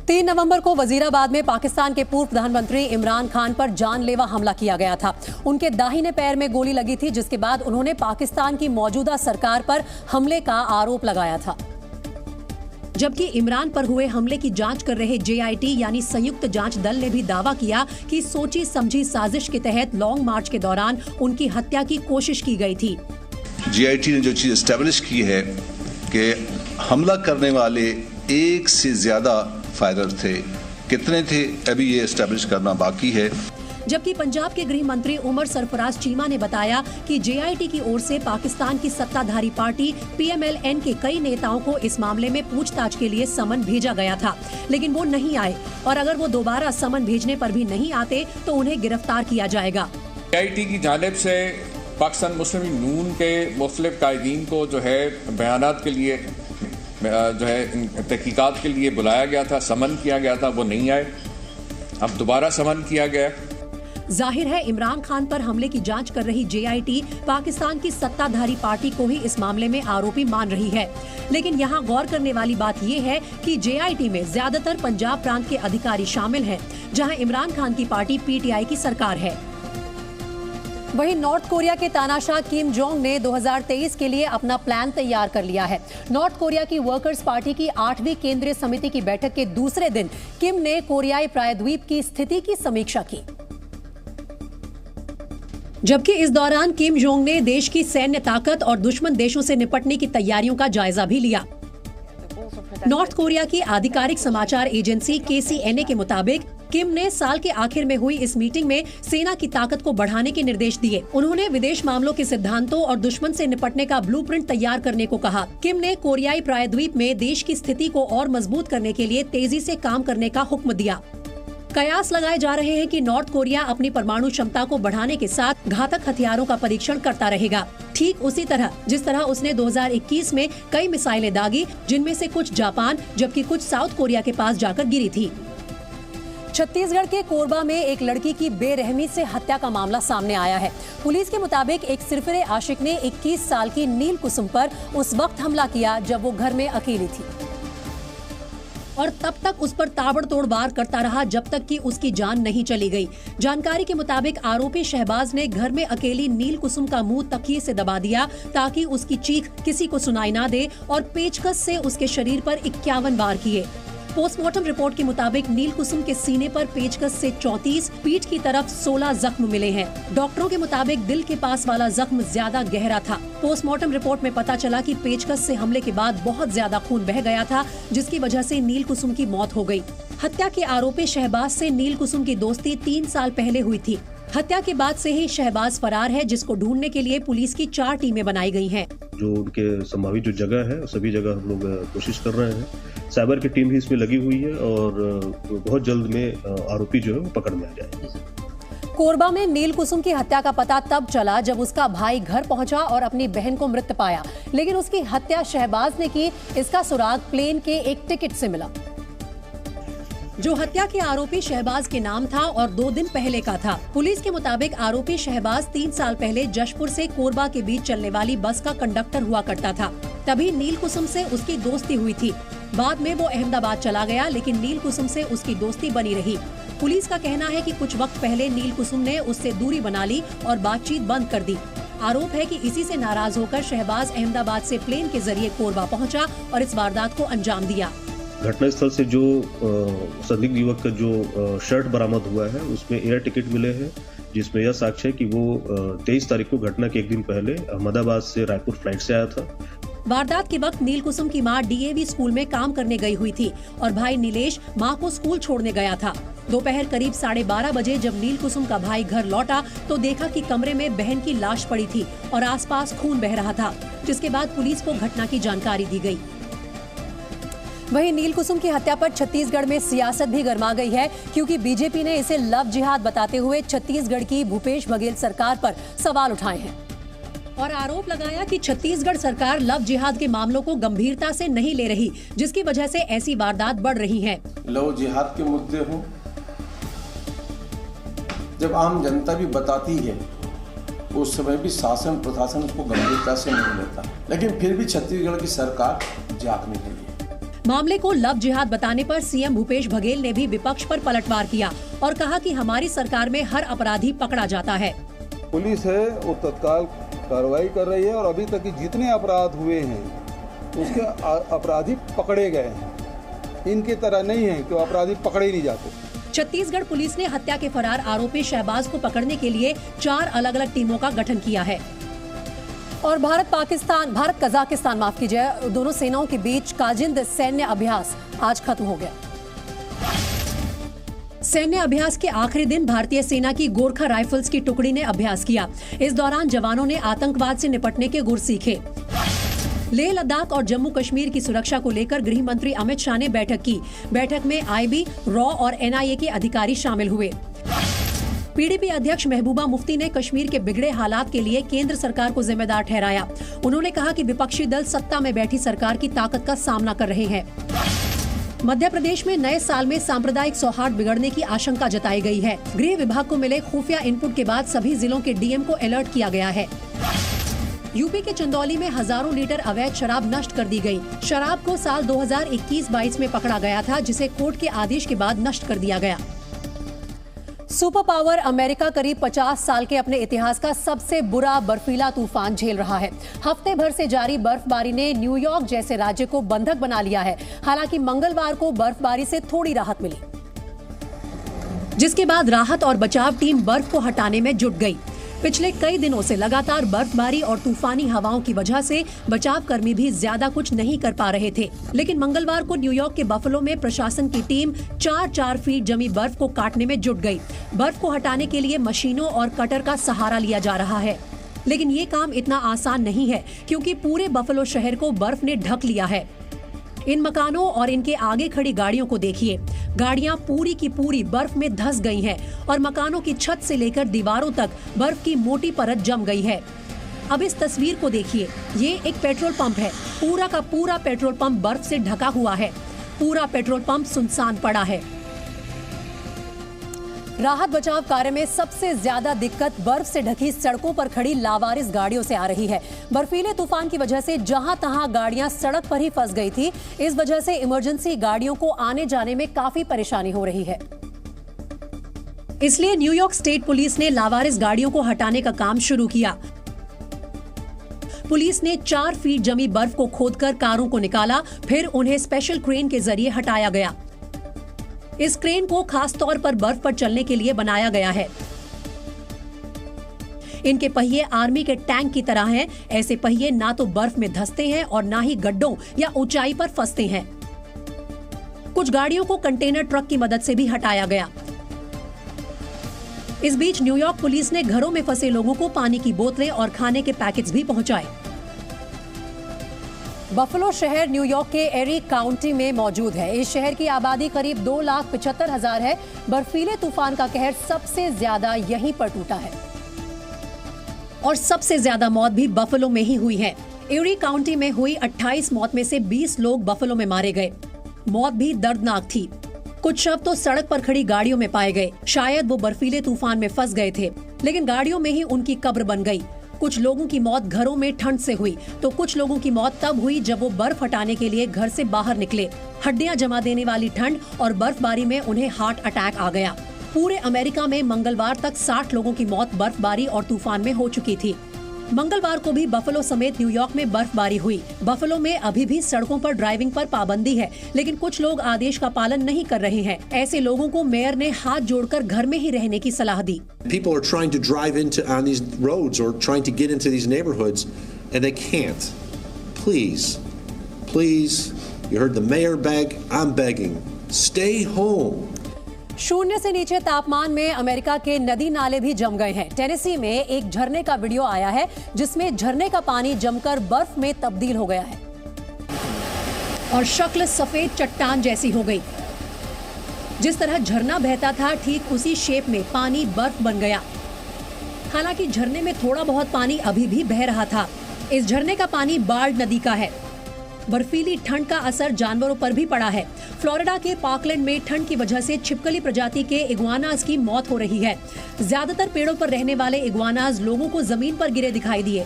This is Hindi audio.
3 नवंबर को वजीराबाद में पाकिस्तान के पूर्व प्रधानमंत्री इमरान खान पर जानलेवा हमला किया गया था। उनके दाहिने पैर में गोली लगी थी, जिसके बाद उन्होंने पाकिस्तान की मौजूदा सरकार पर हमले का आरोप लगाया था। जबकि इमरान पर हुए हमले की जांच कर रहे JIT यानी संयुक्त जांच दल ने भी दावा किया कि सोची समझी साजिश के तहत लॉन्ग मार्च के दौरान उनकी हत्या की कोशिश की गई थी। JIT ने जो चीज एस्टेब्लिश की है कि हमला करने वाले एक से ज्यादा फायरर थे, कितने थे अभी ये एस्टेब्लिश करना बाकी है। जबकि पंजाब के गृह मंत्री उमर सरफराज चीमा ने बताया कि JIT की ओर से पाकिस्तान की सत्ताधारी पार्टी PMLN के कई नेताओं को इस मामले में पूछताछ के लिए समन भेजा गया था, लेकिन वो नहीं आए और अगर वो दोबारा समन भेजने पर भी नहीं आते तो उन्हें गिरफ्तार किया जाएगा। JIT की जानिब से पाकिस्तान मुस्लिम नून के मुख्तलिफ कायदीन को जो है बयानात के लिए जो है तहकीकात के लिए बुलाया गया था, समन किया गया था, वो नहीं आए। अब दोबारा समन किया गया। जाहिर है इमरान खान पर हमले की जांच कर रही JIT पाकिस्तान की सत्ताधारी पार्टी को ही इस मामले में आरोपी मान रही है। लेकिन यहाँ गौर करने वाली बात ये है कि JIT में ज्यादातर पंजाब प्रांत के अधिकारी शामिल हैं, जहाँ इमरान खान की पार्टी PTI की सरकार है। वहीं नॉर्थ कोरिया के तानाशाह किम जोंग ने 2023 के लिए अपना प्लान तैयार कर लिया है। नॉर्थ कोरिया की वर्कर्स पार्टी की 8वीं केंद्रीय समिति की बैठक के दूसरे दिन किम ने कोरियाई प्रायद्वीप की स्थिति की समीक्षा की। जबकि इस दौरान किम जोंग ने देश की सैन्य ताकत और दुश्मन देशों से निपटने की तैयारियों का जायजा भी लिया। नॉर्थ कोरिया की आधिकारिक समाचार एजेंसी KCNA के मुताबिक किम ने साल के आखिर में हुई इस मीटिंग में सेना की ताकत को बढ़ाने के निर्देश दिए। उन्होंने विदेश मामलों के सिद्धांतों और दुश्मन से निपटने का ब्लूप्रिंट तैयार करने को कहा। किम ने कोरियाई प्रायद्वीप में देश की स्थिति को और मजबूत करने के लिए तेजी से काम करने का हुक्म दिया। कयास लगाए जा रहे हैं कि नॉर्थ कोरिया अपनी परमाणु क्षमता को बढ़ाने के साथ घातक हथियारों का परीक्षण करता रहेगा, ठीक उसी तरह जिस तरह उसने 2021 में कई मिसाइलें दागी, जिनमें से कुछ जापान जबकि कुछ साउथ कोरिया के पास जाकर गिरी थी। छत्तीसगढ़ के कोरबा में एक लड़की की बेरहमी से हत्या का मामला सामने आया है। पुलिस के मुताबिक एक सिरफिरे आशिक ने 21 साल की नील कुसुम पर उस वक्त हमला किया जब वो घर में अकेली थी और तब तक उस पर ताबड़तोड़ वार करता रहा जब तक कि उसकी जान नहीं चली गई। जानकारी के मुताबिक आरोपी शहबाज ने घर में अकेली नील कुसुम का मुंह तकिए से दबा दिया ताकि उसकी चीख किसी को सुनाई ना दे और पेचकस से उसके शरीर पर 51 वार किए। पोस्टमार्टम रिपोर्ट के मुताबिक नील कुसुम के सीने पर पेचकस से 34, पीठ की तरफ 16 जख्म मिले हैं। डॉक्टरों के मुताबिक दिल के पास वाला जख्म ज्यादा गहरा था। पोस्टमार्टम रिपोर्ट में पता चला कि पेचकस से हमले के बाद बहुत ज्यादा खून बह गया था, जिसकी वजह से नील कुसुम की मौत हो गई। हत्या के आरोपी शहबाज से नील कुसुम की दोस्ती 3 साल पहले हुई थी। हत्या के बाद से ही शहबाज फरार है, जिसको ढूंढने के लिए पुलिस की 4 टीमें बनाई गई हैं। जो उनके संभावित जो जगह है सभी जगह हम लोग कोशिश कर रहे हैं। साइबर की टीम भी इसमें लगी हुई है और बहुत जल्द में आरोपी जो है वो पकड़ में आ जाएगा। कोरबा में नील कुसुम की हत्या का पता तब चला जब उसका भाई घर पहुंचा और अपनी बहन को मृत पाया, लेकिन उसकी हत्या शहबाज ने की, इसका सुराग प्लेन के एक टिकट से मिला जो हत्या के आरोपी शहबाज के नाम था और 2 दिन पहले का था। पुलिस के मुताबिक आरोपी शहबाज 3 साल पहले जशपुर से कोरबा के बीच चलने वाली बस का कंडक्टर हुआ करता था। तभी नील कुसुम से उसकी दोस्ती हुई थी। बाद में वो अहमदाबाद चला गया, लेकिन नील कुसुम से उसकी दोस्ती बनी रही। पुलिस का कहना है कि कुछ वक्त पहले नील कुसुम ने उससे दूरी बना ली और बातचीत बंद कर दी। आरोप है कि इसी से नाराज होकर शहबाज अहमदाबाद से प्लेन के जरिए कोरबा पहुंचा और इस वारदात को अंजाम दिया। घटनास्थल से जो संदिग्ध युवक का जो शर्ट बरामद हुआ है उसमें एयर टिकट मिले हैं, जिसमें यह साक्ष्य है कि वो 23 तारीख को घटना के एक दिन पहले अहमदाबाद से रायपुर फ्लाइट से आया था। वारदात के वक्त नील कुसुम की मां DAV स्कूल में काम करने गई हुई थी और भाई नीलेश मां को स्कूल छोड़ने गया था। दोपहर करीब 12:30 बजे जब नील कुसुम का भाई घर लौटा तो देखा कि कमरे में बहन की लाश पड़ी थी और आसपास खून बह रहा था, जिसके बाद पुलिस को घटना की जानकारी दी गई। वहीं नील कुसुम की हत्या पर छत्तीसगढ़ में सियासत भी गर्मा गई है, क्योंकि बीजेपी ने इसे लव जिहाद बताते हुए छत्तीसगढ़ की भूपेश बघेल सरकार पर सवाल उठाए हैं और आरोप लगाया कि छत्तीसगढ़ सरकार लव जिहाद के मामलों को गंभीरता से नहीं ले रही, जिसकी वजह से ऐसी वारदात बढ़ रही हैं। लव जिहाद के मुद्दे हो, जब आम जनता भी बताती है उस समय भी शासन प्रशासन उसको गंभीरता से नहीं लेता, लेकिन फिर भी छत्तीसगढ़ की सरकार जागने के लिए मामले को लव जिहाद बताने पर सीएम भूपेश बघेल ने भी विपक्ष पर पलटवार किया और कहा कि हमारी सरकार में हर अपराधी पकड़ा जाता है। पुलिस है वो तत्काल कार्रवाई कर रही है और अभी तक जितने अपराध हुए हैं उसके अपराधी पकड़े गए हैं। इनकी तरह नहीं है कि अपराधी पकड़े नहीं जाते। छत्तीसगढ़ पुलिस ने हत्या के फरार आरोपी शहबाज को पकड़ने के लिए 4 अलग-अलग टीमों का गठन किया है। और भारत कजाकिस्तान माफ कीजिए, दोनों सेनाओं के बीच काजिंद सैन्य अभ्यास आज खत्म हो गया। सैन्य अभ्यास के आखिरी दिन भारतीय सेना की गोरखा राइफल्स की टुकड़ी ने अभ्यास किया। इस दौरान जवानों ने आतंकवाद से निपटने के गुर सीखे। लेह लद्दाख और जम्मू कश्मीर की सुरक्षा को लेकर गृह मंत्री अमित शाह ने बैठक की। बैठक में आईबी, रॉ और एनआईए के अधिकारी शामिल हुए। पीडीपी अध्यक्ष महबूबा मुफ्ती ने कश्मीर के बिगड़े हालात के लिए केंद्र सरकार को जिम्मेदार ठहराया। उन्होंने कहा कि विपक्षी दल सत्ता में बैठी सरकार की ताकत का सामना कर रहे हैं। मध्य प्रदेश में नए साल में सांप्रदायिक सौहार्द बिगड़ने की आशंका जताई गई है। गृह विभाग को मिले खुफिया इनपुट के बाद सभी जिलों के डीएम को अलर्ट किया गया है। यूपी के चंदौली में हजारों लीटर अवैध शराब नष्ट कर दी गई। शराब को साल 2021-22 में पकड़ा गया था, जिसे कोर्ट के आदेश के बाद नष्ट कर दिया गया। सुपर पावर अमेरिका करीब 50 साल के अपने इतिहास का सबसे बुरा बर्फीला तूफान झेल रहा है। हफ्ते भर से जारी बर्फबारी ने न्यूयॉर्क जैसे राज्य को बंधक बना लिया है। हालांकि मंगलवार को बर्फबारी से थोड़ी राहत मिली, जिसके बाद राहत और बचाव टीम बर्फ को हटाने में जुट गई। पिछले कई दिनों से लगातार बर्फबारी और तूफानी हवाओं की वजह से बचाव कर्मी भी ज्यादा कुछ नहीं कर पा रहे थे। लेकिन मंगलवार को न्यूयॉर्क के बफलो में प्रशासन की टीम 4-4 फीट जमी बर्फ को काटने में जुट गई। बर्फ को हटाने के लिए मशीनों और कटर का सहारा लिया जा रहा है, लेकिन ये काम इतना आसान नहीं है, क्योंकि पूरे बफलो शहर को बर्फ ने ढक लिया है। इन मकानों और इनके आगे खड़ी गाड़ियों को देखिए। गाड़ियां पूरी की पूरी बर्फ में धंस गई हैं और मकानों की छत से लेकर दीवारों तक बर्फ की मोटी परत जम गई है। अब इस तस्वीर को देखिए, ये एक पेट्रोल पंप है। पूरा का पूरा पेट्रोल पंप बर्फ से ढका हुआ है। पूरा पेट्रोल पंप सुनसान पड़ा है। राहत बचाव कार्य में सबसे ज्यादा दिक्कत बर्फ से ढकी सड़कों पर खड़ी लावारिस गाड़ियों से आ रही है। बर्फीले तूफान की वजह से जहां तहां गाड़ियां सड़क पर ही फंस गई थी। इस वजह से इमरजेंसी गाड़ियों को आने जाने में काफी परेशानी हो रही है। इसलिए न्यूयॉर्क स्टेट पुलिस ने लावारिस गाड़ियों को हटाने का काम शुरू किया। पुलिस ने 4 फीट जमी बर्फ को खोदकर कारों को निकाला, फिर उन्हें स्पेशल क्रेन के जरिए हटाया गया। इस क्रेन को खास तौर पर बर्फ पर चलने के लिए बनाया गया है। इनके पहिए आर्मी के टैंक की तरह हैं। ऐसे पहिए ना तो बर्फ में धंसते हैं और ना ही गड्ढों या ऊंचाई पर फंसते हैं। कुछ गाड़ियों को कंटेनर ट्रक की मदद से भी हटाया गया। इस बीच न्यूयॉर्क पुलिस ने घरों में फंसे लोगों को पानी की बोतलें और खाने के पैकेट्स भी पहुंचाए। बफलो शहर न्यूयॉर्क के एरी काउंटी में मौजूद है। इस शहर की आबादी करीब 2,75,000 है। बर्फीले तूफान का कहर सबसे ज्यादा यहीं पर टूटा है और सबसे ज्यादा मौत भी बफलो में ही हुई है। एरी काउंटी में हुई 28 मौत में से 20 लोग बफलो में मारे गए। मौत भी दर्दनाक थी। कुछ शव तो सड़क पर खड़ी गाड़ियों में पाए गए। शायद वो बर्फीले तूफान में फंस गए थे, लेकिन गाड़ियों में ही उनकी कब्र बन गई। कुछ लोगों की मौत घरों में ठंड से हुई, तो कुछ लोगों की मौत तब हुई जब वो बर्फ हटाने के लिए घर से बाहर निकले। हड्डियां जमा देने वाली ठंड और बर्फबारी में उन्हें हार्ट अटैक आ गया। पूरे अमेरिका में मंगलवार तक 60 लोगों की मौत बर्फबारी और तूफान में हो चुकी थी। मंगलवार को भी बफलो समेत न्यूयॉर्क में बर्फबारी हुई। बफलो में अभी भी सड़कों पर ड्राइविंग पर पाबंदी है, लेकिन कुछ लोग आदेश का पालन नहीं कर रहे हैं। ऐसे लोगों को मेयर ने हाथ जोड़कर घर में ही रहने की सलाह दी। People are trying to drive on these roads or trying to get into these neighborhoods and they can't. Please, you heard the mayor beg, I'm begging. Stay home. शून्य से नीचे तापमान में अमेरिका के नदी नाले भी जम गए हैं। टेनेसी में एक झरने का वीडियो आया है, जिसमें झरने का पानी जमकर बर्फ में तब्दील हो गया है और शक्ल सफेद चट्टान जैसी हो गई। जिस तरह झरना बहता था, ठीक उसी शेप में पानी बर्फ बन गया। हालांकि झरने में थोड़ा बहुत पानी अभी भी बह रहा था। इस झरने का पानी बार्ड नदी का है। बर्फीली ठंड का असर जानवरों पर भी पड़ा है। फ्लोरिडा के पार्कलैंड में ठंड की वजह से छिपकली प्रजाति के इग्वानास की मौत हो रही है। ज्यादातर पेड़ों पर रहने वाले इग्वानास लोगों को जमीन पर गिरे दिखाई दिए।